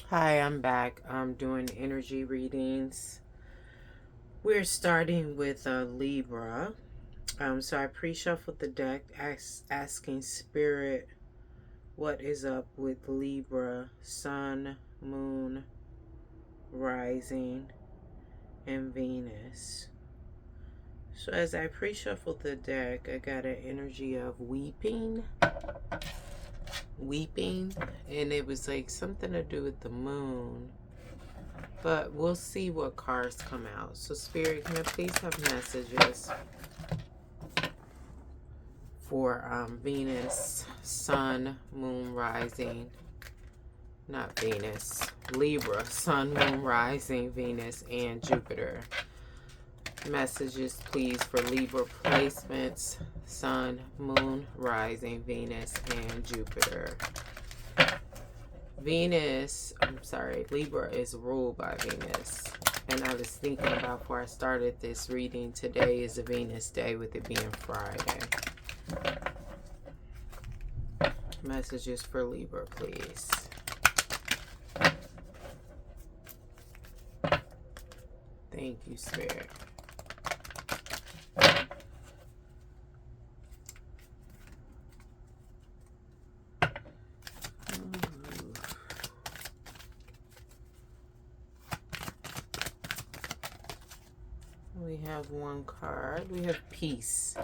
Hi, I'm back. I'm doing energy readings. We're starting with Libra. So I pre-shuffled the deck, asking Spirit what is up with Libra, Sun, Moon, Rising, and Venus. So as I pre-shuffled the deck, I got an energy of weeping, and it was like something to do with the moon. But we'll see what cards come out. So Spirit, can I please have messages for Venus, Sun, Moon, Rising, not Venus, Libra, Sun, Moon, Rising, Venus, and Jupiter. Messages, please, for Libra placements, Sun, Moon, Rising, Venus, and Jupiter. Libra is ruled by Venus. And I was thinking about before I started this reading, today is a Venus day with it being Friday. Messages for Libra, please. Thank you, Spirit. We have one card. We have peace.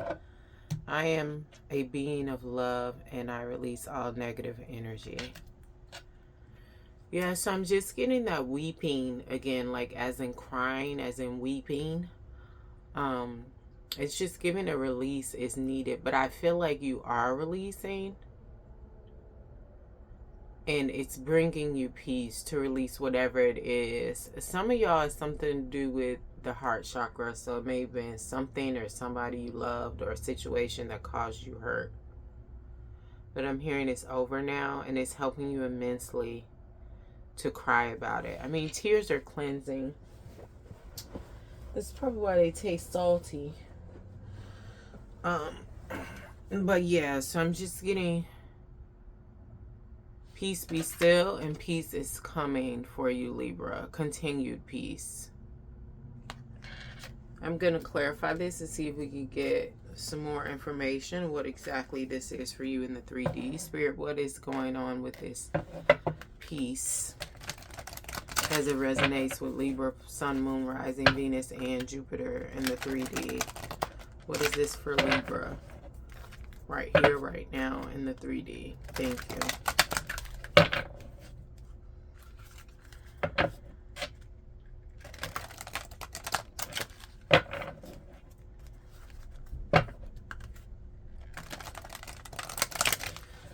I am a being of love and I release all negative energy. Yeah, so I'm just getting that weeping again, like as in crying, as in weeping. It's just giving a release is needed, but I feel like you are releasing. And it's bringing you peace to release whatever it is. Some of y'all, it's something to do with the heart chakra. So it may have been something or somebody you loved or a situation that caused you hurt. But I'm hearing it's over now and it's helping you immensely to cry about it. I mean, tears are cleansing. That's probably why they taste salty. But yeah, so I'm just getting peace, be still, and peace is coming for you, Libra. Continued peace. I'm going to clarify this and see if we can get some more information, what exactly this is for you in the 3D. Spirit, what is going on with this peace as it resonates with Libra, Sun, Moon, Rising, Venus, and Jupiter in the 3D? What is this for Libra? Right here, right now, in the 3D. Thank you.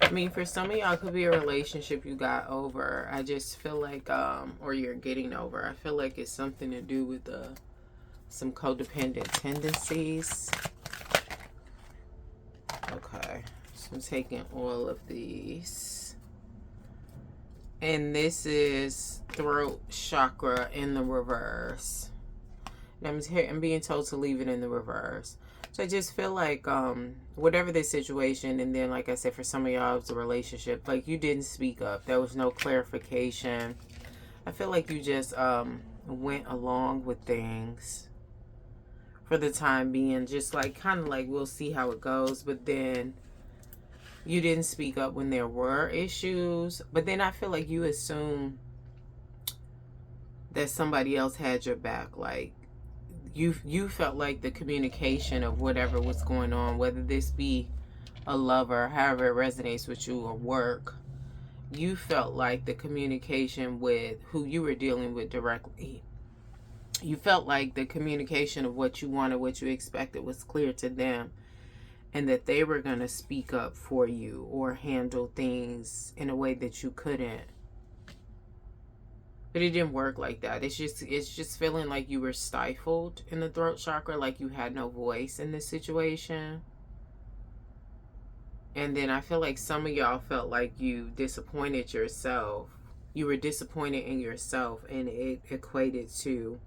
I mean, for some of y'all, it could be a relationship you got over. I just feel like, or you're getting over. I feel like it's something to do with some codependent tendencies. Okay, so I'm taking all of these. And this is throat chakra in the reverse. And I'm being told to leave it in the reverse. So I just feel like whatever the situation, and then like I said, for some of y'all it's a relationship, like you didn't speak up. There was no clarification. I feel like you just went along with things for the time being, just like kind of like we'll see how it goes, but then you didn't speak up when there were issues. But then I feel like you assume that somebody else had your back, like you felt like the communication of whatever was going on, whether this be a lover, however it resonates with you, or work, you felt like the communication with who you were dealing with directly, you felt like the communication of what you wanted, what you expected was clear to them, and that they were going to speak up for you or handle things in a way that you couldn't. But it didn't work like that. It's just feeling like you were stifled in the throat chakra, like you had no voice in this situation. And then I feel like some of y'all felt like you disappointed yourself. You were disappointed in yourself, and it equated to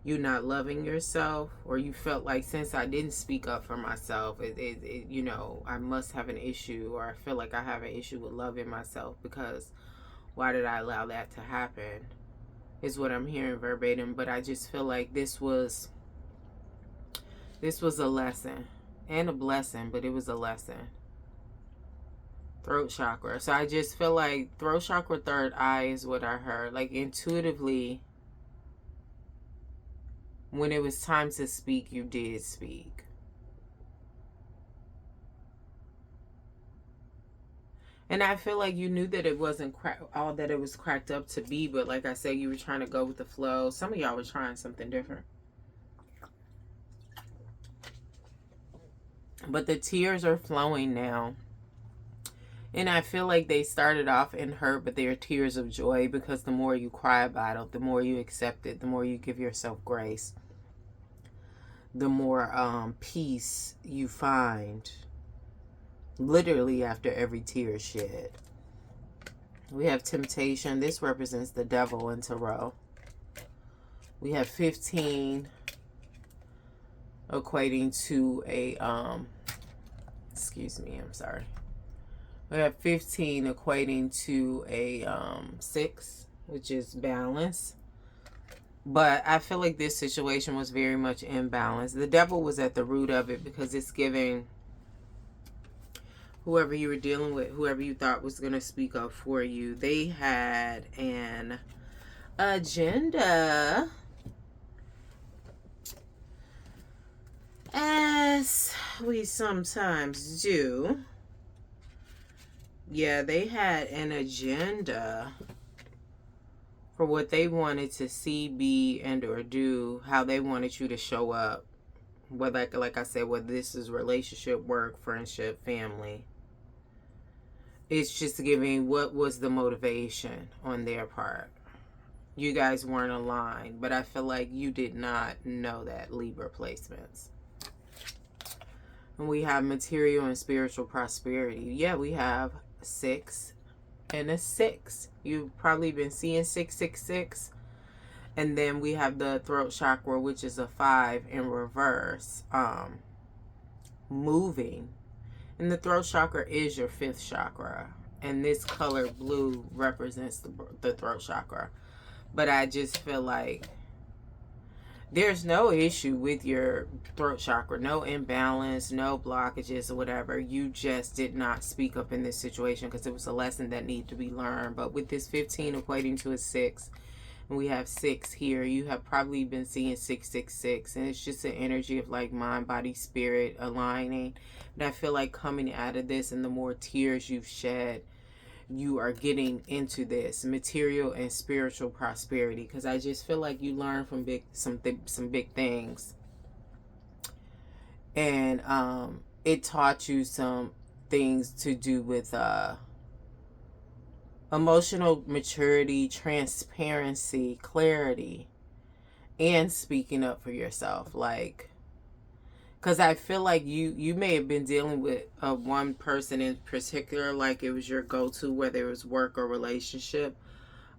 you not loving yourself, or you felt like, since I didn't speak up for myself, I must have an issue, or I feel like I have an issue with loving myself, because Why did I allow that to happen? Is what I'm hearing verbatim. But I just feel like this was a lesson and a blessing, but it was a lesson. Throat chakra. So I just feel like throat chakra, third eye is what I heard. Like intuitively, when it was time to speak, you did speak. And I feel like you knew that it wasn't all that it was cracked up to be, but like I said, you were trying to go with the flow. Some of y'all were trying something different. But the tears are flowing now. And I feel like they started off in hurt, but they are tears of joy, because the more you cry about it, the more you accept it, the more you give yourself grace, the more peace you find, literally after every tear shed. We have temptation. This represents the devil in tarot. We have 15 equating to a, excuse me, I'm sorry. We have 15 equating to a 6, which is balance. But I feel like this situation was very much imbalanced. The devil was at the root of it, because it's giving whoever you were dealing with, whoever you thought was going to speak up for you, they had an agenda, as we sometimes do. Yeah, they had an agenda for what they wanted to see, be, and or do, how they wanted you to show up. Whether, like I said, whether this is relationship, work, friendship, family. It's just giving what was the motivation on their part. You guys weren't aligned, but I feel like you did not know that, Libra placements. And we have material and spiritual prosperity. Yeah, we have 6 and a 6. You've probably been seeing 666. And then we have the throat chakra, which is a 5 in reverse, moving. And the throat chakra is your 5th chakra. And this color blue represents the throat chakra. But I just feel like there's no issue with your throat chakra. No imbalance, no blockages or whatever. You just did not speak up in this situation because it was a lesson that needed to be learned. But with this 15 equating to a 6, and we have 6 here, you have probably been seeing 666, and it's just an energy of like mind, body, spirit aligning. And I feel like coming out of this, and the more tears you've shed, you are getting into this material and spiritual prosperity, because I just feel like you learn from some big things, and it taught you some things to do with emotional maturity, transparency, clarity, and speaking up for yourself. Like, because I feel like you may have been dealing with one person in particular, like it was your go-to, whether it was work or relationship.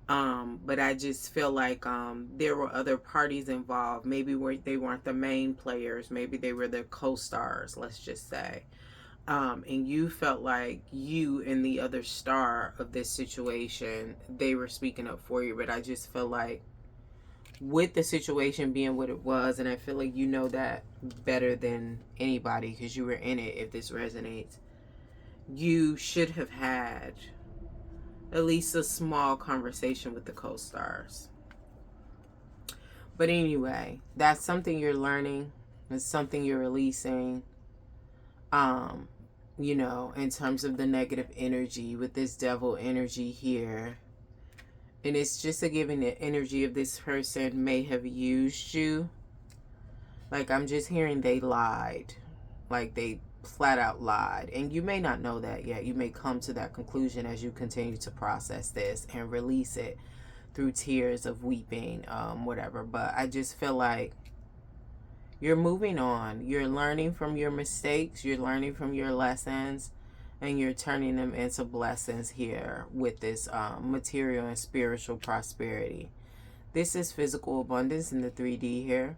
But I just feel like there were other parties involved. Maybe they weren't the main players. Maybe they were the co-stars, let's just say. And you felt like you and the other star of this situation, they were speaking up for you. But I just feel like with the situation being what it was, and I feel like you know that better than anybody because you were in it, if this resonates, you should have had at least a small conversation with the co-stars. But anyway, that's something you're learning. It's something you're releasing. You know, in terms of the negative energy with this devil energy here. And it's just a giving the energy of this person may have used you. Like, I'm just hearing they lied. Like, they flat out lied. And you may not know that yet. You may come to that conclusion as you continue to process this and release it through tears of weeping, whatever. But I just feel like you're moving on. You're learning from your mistakes. You're learning from your lessons. And you're turning them into blessings here with this material and spiritual prosperity. This is physical abundance in the 3D here.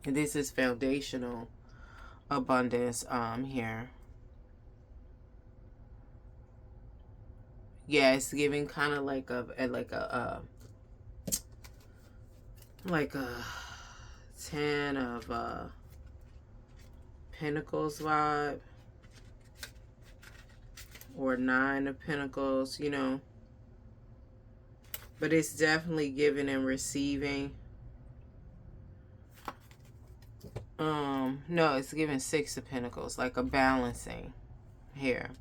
And this is foundational abundance here. Yeah, it's giving kind of like a 10 of Pentacles vibe, or 9 of Pentacles, you know. But it's definitely giving and receiving. No, it's giving 6 of Pentacles, like a balancing here.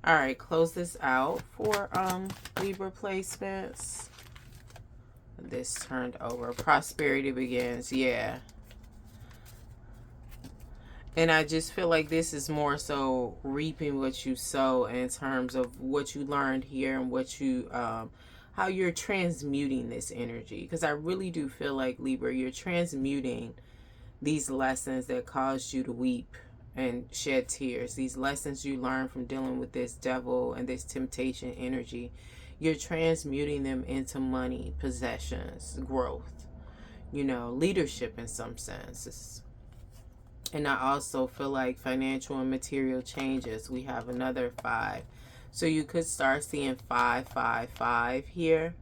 All right, close this out for Libra placements. This turned over. Prosperity begins. Yeah. And I just feel like this is more so reaping what you sow in terms of what you learned here and what you, how you're transmuting this energy. Because I really do feel like, Libra, you're transmuting these lessons that caused you to weep and shed tears. These lessons you learned from dealing with this devil and this temptation energy. You're transmuting them into money, possessions, growth, you know, leadership in some senses. And I also feel like financial and material changes. We have another 5. So you could start seeing 5, 5, 5 here.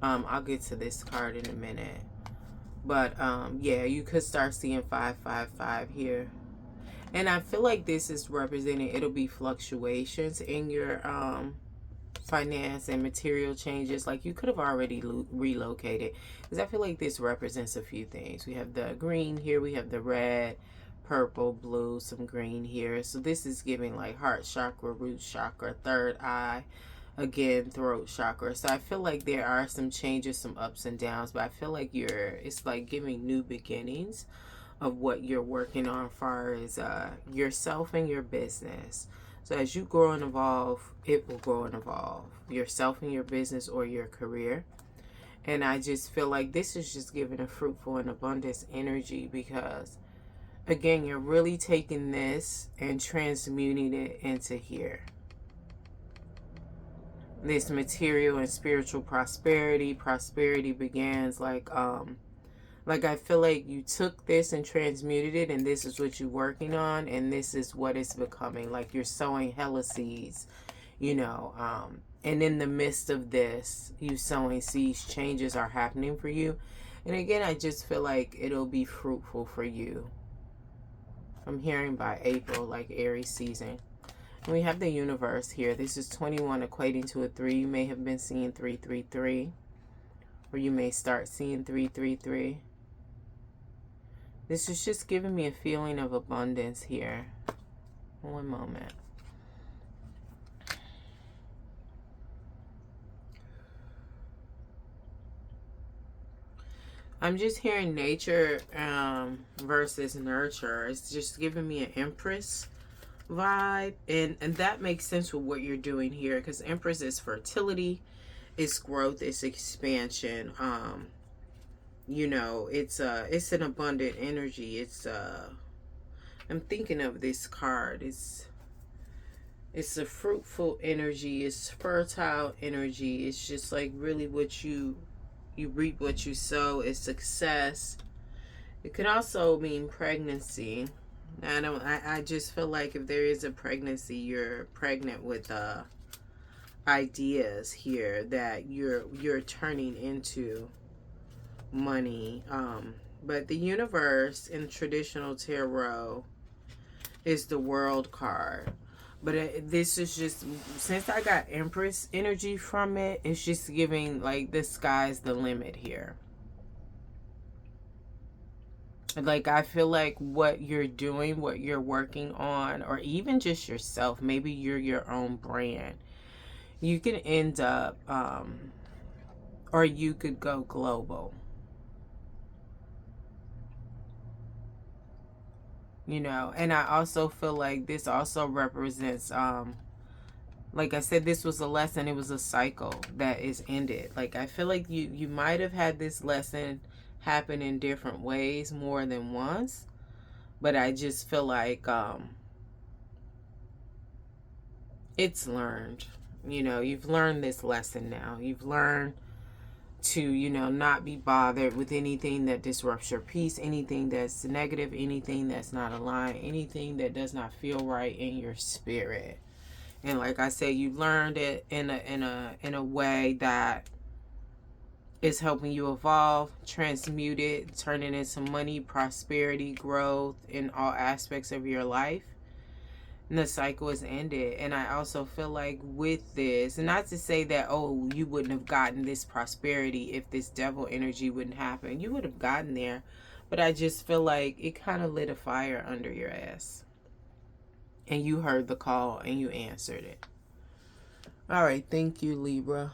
I'll get to this card in a minute. But yeah, you could start seeing 5, 5, 5 here. And I feel like this is representing, it'll be fluctuations in your finance and material changes. Like you could have already relocated, because I feel like this represents a few things. We have the green here, we have the red, purple, blue, some green here. So this is giving like heart chakra, root chakra, third eye, again throat chakra. So I feel like there are some changes, some ups and downs, but I feel like it's like giving new beginnings of what you're working on as far as yourself and your business. So as you grow and evolve, it will grow and evolve. Yourself and your business or your career. And I just feel like this is just giving a fruitful and abundance energy, because again, you're really taking this and transmuting it into here. This material and spiritual prosperity. Prosperity begins like I feel like you took this and transmuted it, and this is what you're working on, and this is what it's becoming. Like you're sowing hella seeds, you know, and in the midst of this, you sowing seeds, changes are happening for you. And again, I just feel like it'll be fruitful for you. I'm hearing by April, like Aries season. And we have the universe here. This is 21 equating to a 3. You may have been seeing 333, or you may start seeing 333. This is just giving me a feeling of abundance here. One moment. I'm just hearing nature versus nurture. It's just giving me an Empress vibe. And that makes sense with what you're doing here, because Empress is fertility, it's growth, it's expansion. You know, it's an abundant energy. It's I'm thinking of this card. It's a fruitful energy. It's fertile energy. It's just like really what you reap what you sow. It's success. It could also mean pregnancy. I just feel like if there is a pregnancy, you're pregnant with ideas here that you're turning into money. But the universe in traditional tarot is the World card. But this is just, since I got Empress energy from it, it's just giving like the sky's the limit here. Like I feel like what you're doing, what you're working on, or even just yourself, maybe you're your own brand, you can end up or you could go global. You know, and I also feel like this also represents, like I said, this was a lesson. It was a cycle that is ended. Like I feel like you might have had this lesson happen in different ways more than once, but I just feel like it's learned. You know, you've learned this lesson now. You've learned to, you know, not be bothered with anything that disrupts your peace, anything that's negative, anything that's not aligned, anything that does not feel right in your spirit. And like I said, you learned it in a way that is helping you evolve, transmute it, turn it into money, prosperity, growth in all aspects of your life. And the cycle is ended. And I also feel like with this, and not to say that, oh, you wouldn't have gotten this prosperity if this devil energy wouldn't happen. You would have gotten there. But I just feel like it kind of lit a fire under your ass. And you heard the call and you answered it. All right. Thank you, Libra.